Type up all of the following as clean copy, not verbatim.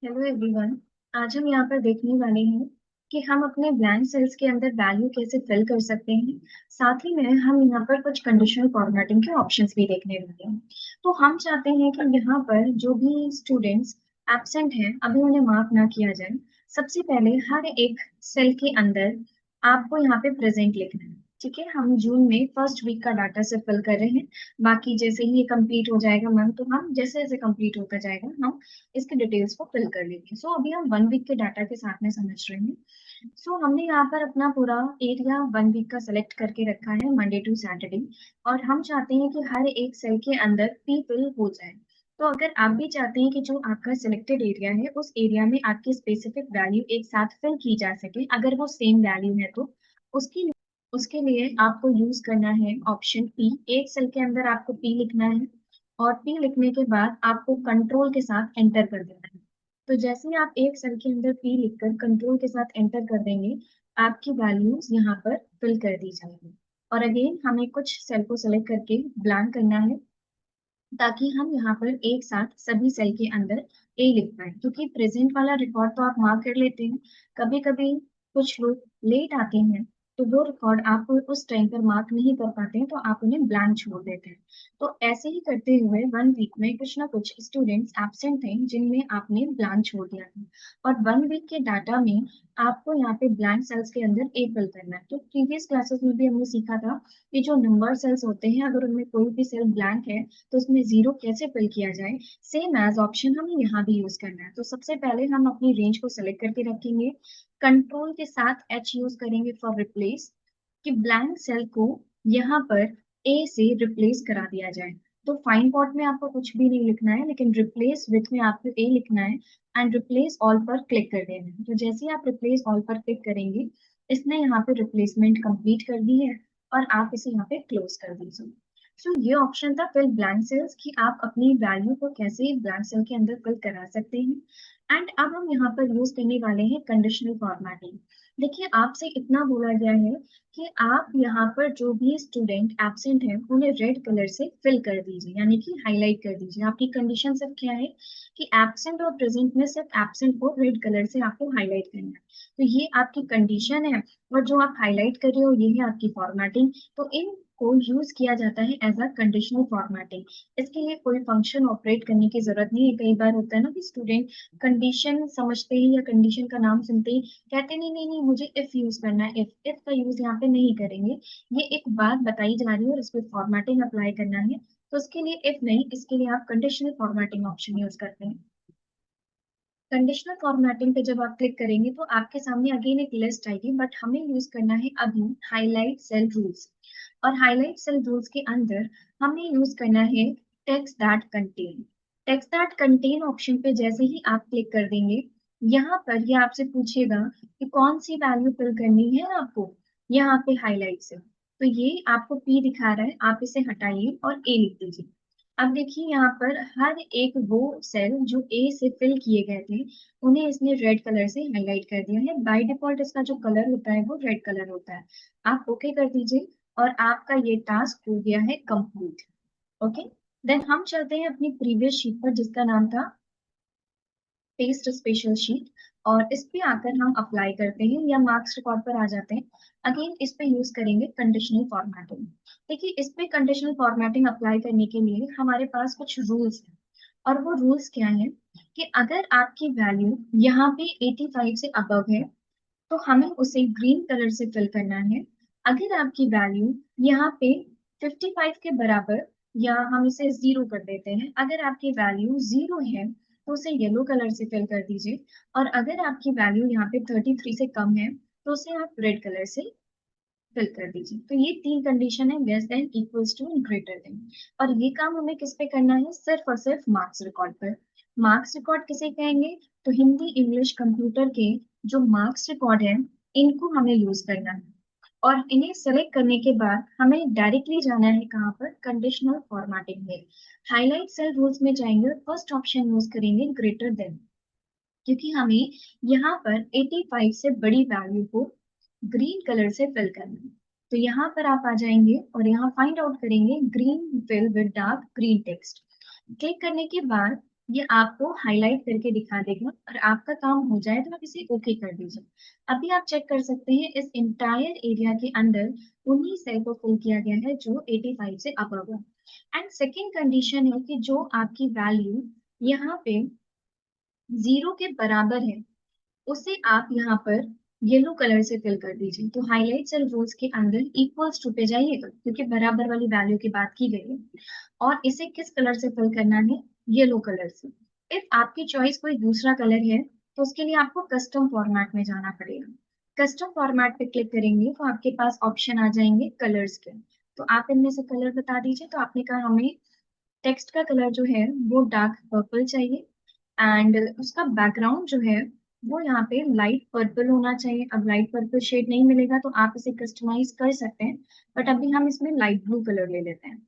Hello everyone. आज हम यहाँ पर देखने वाले हैं कि हम अपने ब्लैंक सेल्स के अंदर वैल्यू कैसे फिल कर सकते हैं। साथ ही में हम यहाँ पर कुछ कंडीशनल फॉर्मेटिंग के ऑप्शंस भी देखने वाले हैं। तो हम चाहते हैं कि यहाँ पर जो भी स्टूडेंट्स एब्सेंट हैं अभी उन्हें मार्क ना किया जाए। सबसे पहले हर एक सेल के अंदर आपको यहाँ पे प्रेजेंट लिखना है। ठीक है, हम जून में फर्स्ट वीक का डाटा से फिल कर रहे हैं। बाकी जैसे ही ये कंप्लीट हो जाएगा मैम, तो हम जैसे जैसे कंप्लीट होता जाएगा हम इसके डिटेल्स को फिल कर लेंगे। सो अभी हम 1 वीक के डाटा के साथ में समझ रहे हैं। सो हमने यहाँ पर अपना पूरा एरिया 1 वीक का सेलेक्ट करके रखा है, मंडे टू सैटरडे। और हम चाहते हैं कि हर एक सेल के अंदर पी फिल हो जाए। तो अगर आप भी चाहते हैं कि जो आपका सिलेक्टेड एरिया है उस एरिया में आपकी स्पेसिफिक वैल्यू एक साथ फिल की जा सके, अगर वो सेम वैल्यू है तो उसकी उसके लिए आपको यूज करना है ऑप्शन पी। एक सेल के अंदर आपको पी लिखना है और पी लिखने के बाद आपको कंट्रोल के साथ एंटर कर देना है। तो जैसे ही आप एक सेल के अंदर पी लिखकर कंट्रोल के साथ एंटर कर देंगे, आपकी वैल्यूज यहाँ पर फिल कर दी जाएगी। और अगेन हमें कुछ सेल को सेलेक्ट करके ब्लैंक करना है, ताकि हम यहाँ पर एक साथ सभी सेल के अंदर ए लिख पाए। क्योंकि प्रेजेंट वाला रिकॉर्ड तो आप मार्क कर लेते हैं, कभी कभी कुछ लोग लेट आते हैं तो वो रिकॉर्ड आप उस टाइम पर मार्क नहीं कर पाते हैं, तो आप उन्हें ब्लैंक छोड़ देते हैं। तो ऐसे ही करते हुए 1 वीक में कुछ ना कुछ स्टूडेंट्स एब्सेंट थे जिनमें आपने ब्लैंक छोड़ दिया था। और 1 वीक के डाटा में आपको यहाँ पे ब्लैंक सेल्स के अंदर ए फिल करना है। तो प्रीवियस क्लासेस में भी हमने सीखा था कि जो नंबर सेल्स होते हैं अगर उनमें कोई भी सेल ब्लैंक है तो उसमें जीरो कैसे फिल किया जाए, सेम एज ऑप्शन हमें यहाँ भी यूज करना है। तो सबसे पहले हम अपनी रेंज को सेलेक्ट करके रखेंगे, कंट्रोल के साथ एच यूज करेंगे फॉर रिप्लेस, कि ब्लैंक सेल को यहाँ पर ए से रिप्लेस करा दिया जाए। तो फाइन पॉट में आपको कुछ भी नहीं लिखना है, लेकिन रिप्लेस विथ में आपको ए लिखना है एंड रिप्लेस ऑल पर क्लिक कर देना है। तो जैसे ही आप रिप्लेस ऑल पर क्लिक करेंगे, इसने यहाँ पे रिप्लेसमेंट कंप्लीट कर दी है और आप इसे यहाँ पे क्लोज कर दीजिए। सो ये ऑप्शन था फिल ब्लैंक सेल्स, कि आप अपनी वैल्यू को कैसे ब्लैंक सेल के अंदर फिल करा सकते हैं। एंड अब हम यहाँ पर यूज करने वाले हैं कंडीशनल फॉर्मेटिंग। देखिए, आपसे इतना बोला गया है कि आप यहाँ पर जो भी स्टूडेंट एब्सेंट है उन्हें रेड कलर से फिल कर दीजिए, यानी कि हाईलाइट कर दीजिए। आपकी कंडीशन सिर्फ क्या है कि एब्सेंट और प्रेजेंट में सिर्फ एब्सेंट को रेड कलर से आपको हाईलाइट करना है। तो ये आपकी कंडीशन है, और जो आप हाईलाइट कर रहे हो ये है आपकी फॉर्मेटिंग। तो इन को यूज किया जाता है एज अ कंडीशनल फॉर्मेटिंग। इसके लिए कोई फंक्शन ऑपरेट करने की जरूरत नहीं है। कई बार होता है ना कि स्टूडेंट कंडीशन समझते ही या कंडीशन का नाम सुनते ही कहते नहीं नहीं नहीं मुझे इफ यूज करना है। इफ का यूज यहाँ पे नहीं करेंगे। ये एक बात बताई जा रही है और इस पर फॉर्मेटिंग अप्लाई करना है, तो उसके लिए इफ नहीं, इसके लिए आप कंडीशनल फॉर्मेटिंग ऑप्शन यूज करते हैं। कंडीशनल फॉर्मेटिंग पे जब आप क्लिक करेंगे तो आपके सामने अगेन एक लिस्ट आएगी, बट हमें यूज करना है अभी हाईलाइट सेल रूल्स। और हाईलाइट सेल रूल्स के अंदर हमें यूज करना है text that contain. Text that contain option पे जैसे ही आप क्लिक कर देंगे, यहाँ पर ये आपसे पूछेगा कि कौन सी वैल्यू फिल करनी है आपको यहाँ पे हाईलाइट से। तो ये आपको पी दिखा रहा है, आप इसे हटाइए और ए लिख दीजिए। अब देखिए यहाँ पर हर एक वो सेल जो ए से फिल किए गए थे उन्हें इसने रेड कलर से हाईलाइट कर दिया है। बाय डिफॉल्ट इसका जो कलर होता है वो रेड कलर होता है। आप ओके कर दीजिए और आपका ये टास्क हो गया है कंप्लीट। ओके, देन हम चलते हैं अपनी प्रीवियस शीट पर जिसका नाम था पेस्ट स्पेशल शीट। और इस पे आकर हम अप्लाई करते हैं या मार्क्स रिकॉर्ड पर आ जाते हैं। अगेन इस पे यूज करेंगे कंडीशनल फॉर्मेटिंग। देखिए, इस पे कंडीशनल फॉर्मेटिंग अप्लाई करने के लिए हमारे पास कुछ रूल्स हैं। और वो रूल्स क्या हैं कि अगर आपकी वैल्यू यहाँ पे 85 से अबव है तो हमें उसे ग्रीन कलर से फिल करना है। अगर आपकी वैल्यू यहाँ पे 55 के बराबर, या हम इसे जीरो कर देते हैं, अगर आपकी वैल्यू जीरो है तो उसे येलो कलर से फिल कर दीजिए। और अगर आपकी वैल्यू यहाँ पे 33 से कम है तो उसे आप रेड कलर से फिल कर दीजिए। तो ये तीन कंडीशन है, less than, equals to, greater than. और ये काम हमें किस पे करना है, सिर्फ और सिर्फ मार्क्स रिकॉर्ड पर। मार्क्स रिकॉर्ड किसे कहेंगे, तो हिंदी इंग्लिश कंप्यूटर के जो मार्क्स रिकॉर्ड है इनको हमें यूज करना है। और इन्हें सेलेक्ट करने के बाद हमें डायरेक्टली जाना है कहाँ पर, कंडीशनल फॉर्मेटिंग में। हाईलाइट सेल रूल्स में जाएंगे और फर्स्ट ऑप्शन यूज करेंगे ग्रेटर देन, क्योंकि हमें यहाँ पर 85 से बड़ी वैल्यू को ग्रीन कलर से फिल करना है। तो यहाँ पर आप आ जाएंगे और यहाँ फाइंड आउट करेंगे green fill with dark green text. Click करने के बाद ये आपको हाईलाइट करके दिखा देगा और आपका काम हो जाए तो आप इसे ओके कर दीजिए। अभी आप चेक कर सकते हैं इस इंटायर एरिया के अंदर उन्हीं सेल को फिल किया गया है जो 85 से अबव है। एंड सेकेंड कंडीशन है कि जो आपकी वैल्यू यहाँ पे 0 के बराबर है उसे आप यहाँ पर येलो कलर से फिल कर दीजिए। तो हाईलाइट सेल रूल्स के अंदर इक्वल्स टू पे जाइएगा क्योंकि बराबर वाली वैल्यू की बात की गई है और इसे किस कलर से फिल करना है, येलो कलर से। इफ आपकी चॉइस कोई दूसरा कलर है तो उसके लिए आपको कस्टम फॉर्मेट में जाना पड़ेगा। कस्टम फॉर्मेट पे क्लिक करेंगे तो आपके पास ऑप्शन आ जाएंगे कलर्स के। तो आप इनमें से कलर बता दीजिए। तो आपने कहा हमें टेक्स्ट का कलर जो है वो डार्क पर्पल चाहिए एंड उसका बैकग्राउंड जो है वो यहाँ पे लाइट पर्पल होना चाहिए। अब लाइट पर्पल शेड नहीं मिलेगा तो आप इसे कस्टमाइज कर सकते हैं, बट अभी हम इसमें लाइट ब्लू कलर ले लेते हैं।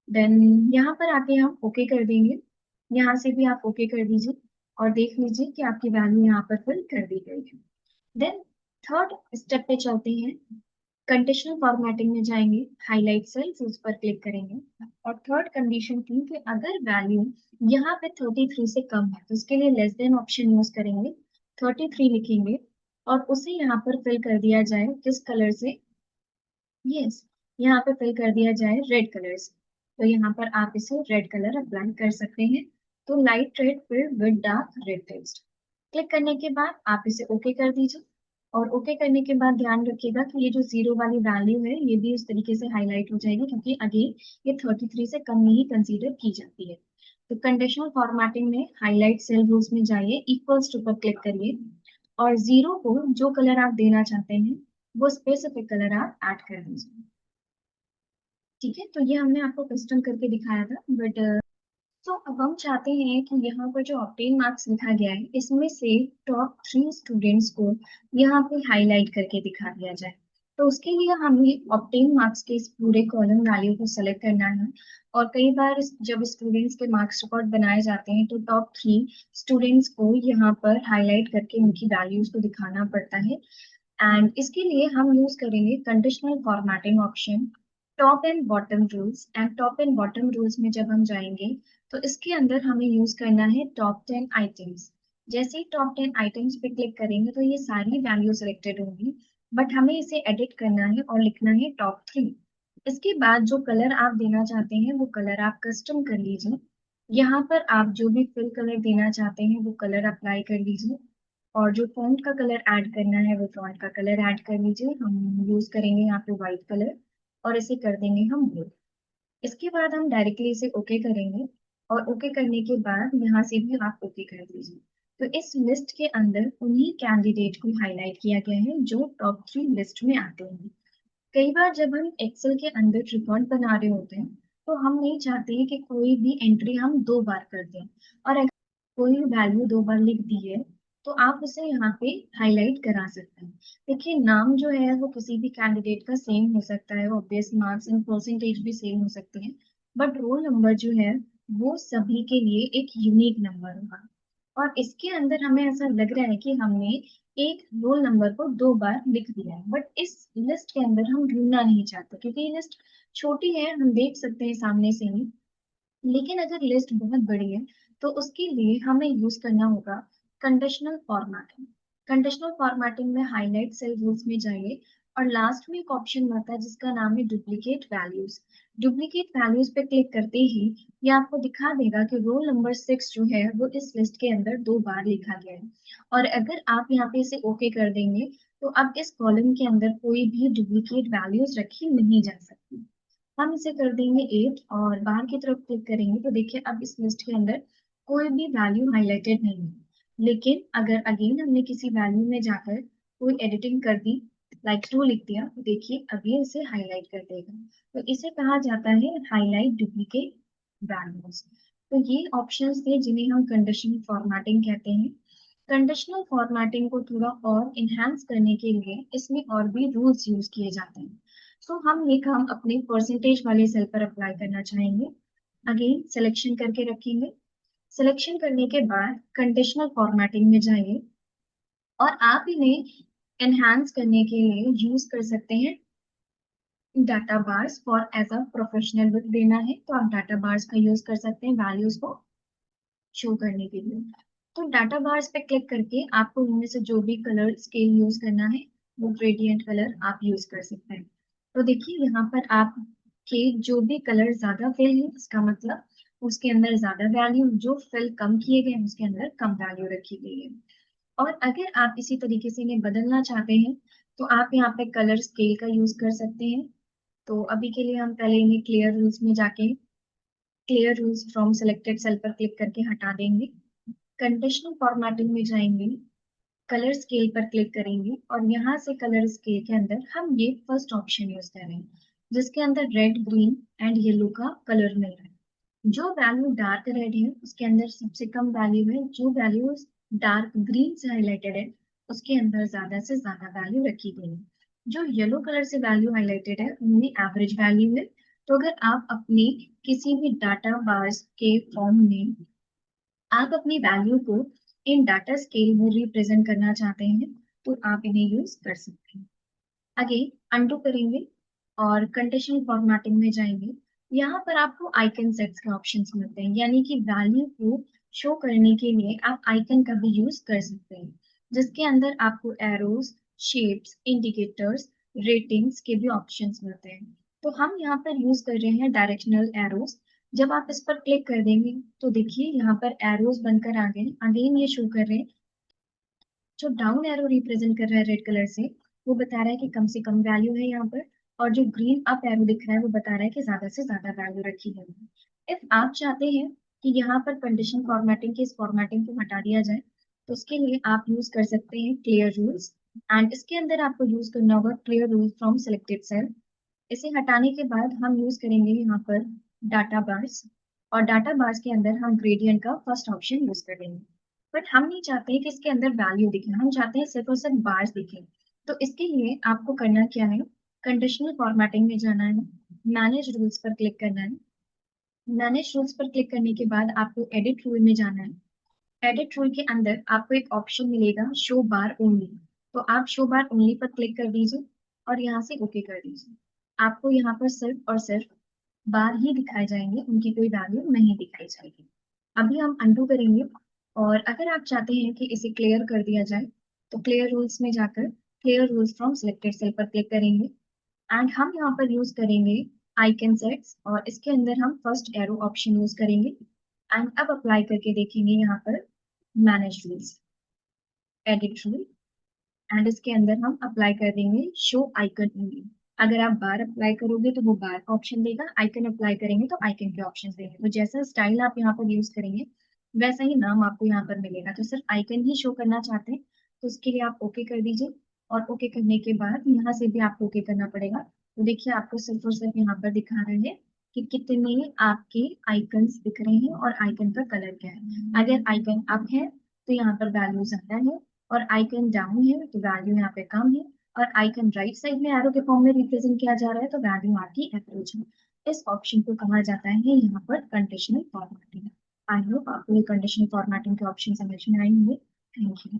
देन यहाँ पर आके हम ओके कर देंगे। यहाँ से भी आप ओके कर दीजिए और देख लीजिए कि आपकी वैल्यू यहाँ पर फिल कर दी गई है। देन थर्ड स्टेप पे चलते हैं। कंडीशनल फॉर्मेटिंग में जाएंगे, हाईलाइट सेल्स उस पर क्लिक करेंगे और थर्ड कंडीशन थी कि अगर वैल्यू यहाँ पे 33 से कम है तो उसके लिए लेस देन ऑप्शन यूज करेंगे, 33 लिखेंगे और उसे यहाँ पर फिल कर दिया जाए किस कलर से, यस, यहाँ पे फिल कर दिया जाए रेड कलर से। तो यहाँ पर आप इसे रेड कलर अप्लाई कर सकते हैं। तो लाइट रेड फिर with dark red text click करने के बाद आप इसे ओके कर दीजिए और ओके करने के बाद ध्यान रखिएगा कि ये जो जीरो वाली वैल्यू है ये भी उस तरीके से हाईलाइट हो जाएगी क्योंकि अगेन ये 33 से कम में ही कंसीडर की जाती है। तो कंडीशनल फॉर्मेटिंग में हाईलाइट सेल रूल्स में जाइए, इक्वल्स टू पर क्लिक करिए और जीरो को जो कलर आप देना चाहते हैं वो स्पेसिफिक कलर आप ऐड कर दीजिए। ठीक है, तो ये हमने आपको कस्टम करके दिखाया था बट तो अब हम चाहते हैं कि यहाँ पर जो ऑप्टेन मार्क्स लिखा गया है इसमें से टॉप 3 स्टूडेंट्स को यहाँ पे हाईलाइट करके दिखा दिया जाए। तो उसके लिए हमें ऑप्टेन मार्क्स के इस पूरे कॉलम वैल्यू को सेलेक्ट करना है और कई बार जब स्टूडेंट्स के मार्क्स रिकॉर्ड बनाए जाते हैं तो टॉप 3 स्टूडेंट्स को यहाँ पर हाईलाइट करके उनकी वैल्यूज को दिखाना पड़ता है। एंड इसके लिए हम यूज करेंगे conditional formatting option, top and bottom rules. And top and bottom rules में जब हम जाएंगे तो इसके अंदर हमें यूज करना है टॉप 10 आइटम्स। जैसे ही टॉप 10 आइटम्स पे क्लिक करेंगे तो ये सारी वैल्यू सिलेक्टेड होंगी, बट हमें इसे एडिट करना है और लिखना है टॉप 3। इसके बाद जो कलर आप देना चाहते हैं वो कलर आप कस्टम कर लीजिए। यहाँ पर आप जो भी फिल कलर देना चाहते हैं वो कलर अप्लाई कर लीजिए और जो फॉन्ट का कलर ऐड करना है वो फॉन्ट का कलर ऐड कर लीजिए। हम यूज करेंगे यहाँ पे व्हाइट कलर और इसे कर देंगे हम ब्लू। इसके बाद हम डायरेक्टली इसे ओके करेंगे और ओके करने के बाद यहाँ से भी आप ओके कर दीजिए। तो इस लिस्ट के अंदर उन्हीं कैंडिडेट को हाईलाइट किया गया है जो टॉप 3 लिस्ट में आते हैं। कई बार जब हम एक्सेल के अंदर रिकॉर्ड बना रहे होते हैं तो हम नहीं चाहते हैं कि कोई भी एंट्री हम 2 बार कर दें और अगर कोई वैल्यू 2 बार लिख दी है तो आप उसे यहाँ पे हाईलाइट करा सकते हैं। देखिए नाम जो है वो किसी भी कैंडिडेट का सेम हो सकता है, ऑब्वियस मार्क्स एंड परसेंटेज भी सेम हो सकते हैं, बट रोल नंबर जो है वो सभी के लिए एक यूनिक नंबर होगा। और इसके अंदर हमें ऐसा लग रहा है कि हमने एक रोल नंबर को 2 बार लिख दिया है, बट इस लिस्ट के अंदर हम ढूंढना नहीं चाहते क्योंकि ये लिस्ट छोटी है, हम देख सकते हैं सामने से ही। लेकिन अगर लिस्ट बहुत बड़ी है तो उसके लिए हमें यूज करना होगा कंडीशनल फॉर्मेटिंग। कंडीशनल फॉर्मेटिंग में हाईलाइट सेल रूल्स में जाइए और लास्ट में एक ऑप्शन आता है जिसका नाम है डुप्लीकेट वैल्यूज। डुप्लीकेट वैल्यूज पे क्लिक करते ही ये आपको दिखा देगा कि रोल नंबर 6 जो है वो इस लिस्ट के अंदर 2 बार लिखा गया है और अगर आप यहाँ पे इसे ओके कर देंगे तो अब इस कॉलम के अंदर कोई भी डुप्लीकेट वैल्यूज रखी नहीं जा सकती। हम इसे कर देंगे 8 और बाहर की तरफ क्लिक करेंगे तो देखिए अब इस लिस्ट के अंदर कोई भी वैल्यू हाईलाइटेड नहीं है। लेकिन अगर अगेन हमने किसी वैल्यू में जाकर कोई एडिटिंग कर दी, लाइक 2 लिख दिया, तो देखिए अभी इसे हाईलाइट कर देगा। तो इसे कहा जाता है हाईलाइट डुप्लीकेट वैल्यूज। तो ये ऑप्शंस थे जिन्हें हम कंडीशनल फॉर्मेटिंग कहते हैं। कंडीशनल फॉर्मेटिंग को थोड़ा और इनहेंस करने के लिए इसमें और भी रूल्स यूज किए जाते हैं। सो हम ये काम अपने परसेंटेज वाले सेल पर अप्लाई करना चाहेंगे। अगेन सिलेक्शन करके रखेंगे। सिलेक्शन करने के बाद कंडीशनल फॉर्मेटिंग में जाइए और आप इन्हें एनहांस करने के लिए यूज कर सकते हैं data bars. For as a professional look देना है तो आप डाटा बार्स का यूज कर सकते हैं वैल्यूज को शो करने के लिए। तो डाटा बार्स पे क्लिक करके आपको इनमें से जो भी कलर स्केल यूज करना है वो ग्रेडियंट कलर आप यूज कर सकते हैं। तो देखिए यहाँ पर आपके जो भी कलर ज्यादा फिल है इसका मतलब उसके अंदर ज्यादा वैल्यू, जो फिल कम किए गए हैं उसके अंदर कम वैल्यू रखी गई है। और अगर आप इसी तरीके से इन्हें बदलना चाहते हैं तो आप यहाँ पे कलर स्केल का यूज कर सकते हैं। तो अभी के लिए हम पहले इन्हें क्लियर रूल्स में जाके clear rules from selected cell पर क्लिक करके हटा देंगे। कंडीशनल फॉर्मेटिंग में जाएंगे, कलर स्केल पर क्लिक करेंगे और यहाँ से कलर स्केल के अंदर हम ये फर्स्ट ऑप्शन यूज करेंगे जिसके अंदर रेड, ग्रीन एंड येलो का कलर मिल रहा है। जो वैल्यू डार्क रेड है उसके अंदर सबसे कम वैल्यू है, जो वैल्यू डार्क ग्रीन से हाईलाइटेड है उसके अंदर ज्यादा से ज्यादा वैल्यू रखी गई है। जो येलो कलर से वैल्यू हाईलाइटेड है उनमें एवरेज वैल्यू है। तो अगर आप अपने किसी भी डाटा बार्स के फॉर्म में आप अपनी वैल्यू को इन डाटा स्केल में रिप्रेजेंट करना चाहते हैं तो आप इन्हें यूज कर सकते हैं। आगे अनडू करेंगे और कंडीशनल फॉर्मेटिंग में जाएंगे। यहाँ पर आपको आइकन सेट्स के ऑप्शंस मिलते हैं, यानी कि वैल्यू को शो करने के लिए आप आइकन का भी यूज कर सकते हैं, जिसके अंदर आपको एरोज, शेप्स, इंडिकेटर्स, रेटिंग्स के भी ऑप्शंस मिलते हैं। तो हम यहाँ पर यूज कर रहे हैं डायरेक्शनल एरोज। जब आप इस पर क्लिक कर देंगे तो देखिए यहाँ पर एरोज बनकर आ गए। अगेन ये शो कर रहे हैं, जो डाउन एरो रिप्रेजेंट कर रहा है रेड कलर से वो बता रहा है कि कम से कम वैल्यू है यहाँ पर, और जो ग्रीन अप एरो दिख रहा है वो बता रहा है कि ज्यादा से ज्यादा वैल्यू रखी गई है। इफ आप चाहते हैं कि यहाँ पर कंडीशन फॉर्मेटिंग की इस फॉर्मेटिंग को हटा दिया जाए तो उसके लिए आप यूज कर सकते हैं क्लियर रूल्स, एंड इसके अंदर आपको यूज करना होगा clear rule from selected cell. इसे हटाने के बाद हम यूज करेंगे यहाँ पर डाटा बार्स, और डाटा बार्स के अंदर हम ग्रेडियंट का फर्स्ट ऑप्शन यूज करेंगे। बट हम नहीं चाहते कि इसके अंदर वैल्यू दिखे, हम चाहते हैं सिर्फ और सिर्फ बार्स दिखे। तो इसके लिए आपको करना क्या है, कंडीशनल फॉर्मेटिंग में जाना है, मैनेज रूल्स पर क्लिक करना है। मैनेज रूल्स पर क्लिक करने के बाद आपको एडिट रूल में जाना है। एडिट रूल के अंदर आपको एक ऑप्शन मिलेगा शो बार ओनली। तो आप शो बार ओनली पर क्लिक कर दीजिए और यहाँ से ओके कर दीजिए। आपको यहाँ पर सिर्फ और सिर्फ बार ही दिखाए जाएंगे, उनकी कोई वैल्यू नहीं दिखाई जाएगी। अभी हम अनडू करेंगे, और अगर आप चाहते हैं कि इसे क्लियर कर दिया जाए तो क्लियर रूल्स में जाकर clear rules from selected cell पर क्लिक करेंगे एंड हम यहाँ पर यूज करेंगे आइकन सेट्स, और इसके अंदर हम फर्स्ट एरो ऑप्शन यूज करेंगे एंड अब अप्लाई करके देखेंगे यहाँ पर manage rules, edit rule, and इसके अंदर हम अप्लाई कर देंगे शो आइकन ओनली। अगर आप बार अप्लाई करोगे तो वो बार का ऑप्शन देगा, आइकन अप्लाई करेंगे तो आइकन के ऑप्शन देंगे। तो जैसा स्टाइल आप यहाँ पर यूज करेंगे वैसा ही नाम आपको यहाँ पर मिलेगा। तो सिर्फ आइकन ही शो करना चाहते हैं तो उसके लिए आप ओके कर दीजिए, और ओके करने के बाद यहाँ से भी आपको ओके करना पड़ेगा। तो देखिए आपको सिर्फ और सिर्फ यहाँ पर दिखा रहे हैं कि कितने आपके आइकन्स दिख रहे हैं और आइकन का कलर क्या है। अगर आइकन अप है तो यहाँ पर वैल्यू ज्यादा है, और आइकन डाउन है तो वैल्यू यहाँ पे कम है, और आइकन राइट साइड में एरो के फॉर्म में रिप्रेजेंट किया जा रहा है तो वैल्यू आपकी एवरेज है। इस ऑप्शन को कहा जाता है यहाँ पर कंडीशनल फॉर्मेटिंग। आई होप आपको ये कंडीशनल फॉर्मेटिंग के ऑप्शन समझ में आए होंगे। Thank you.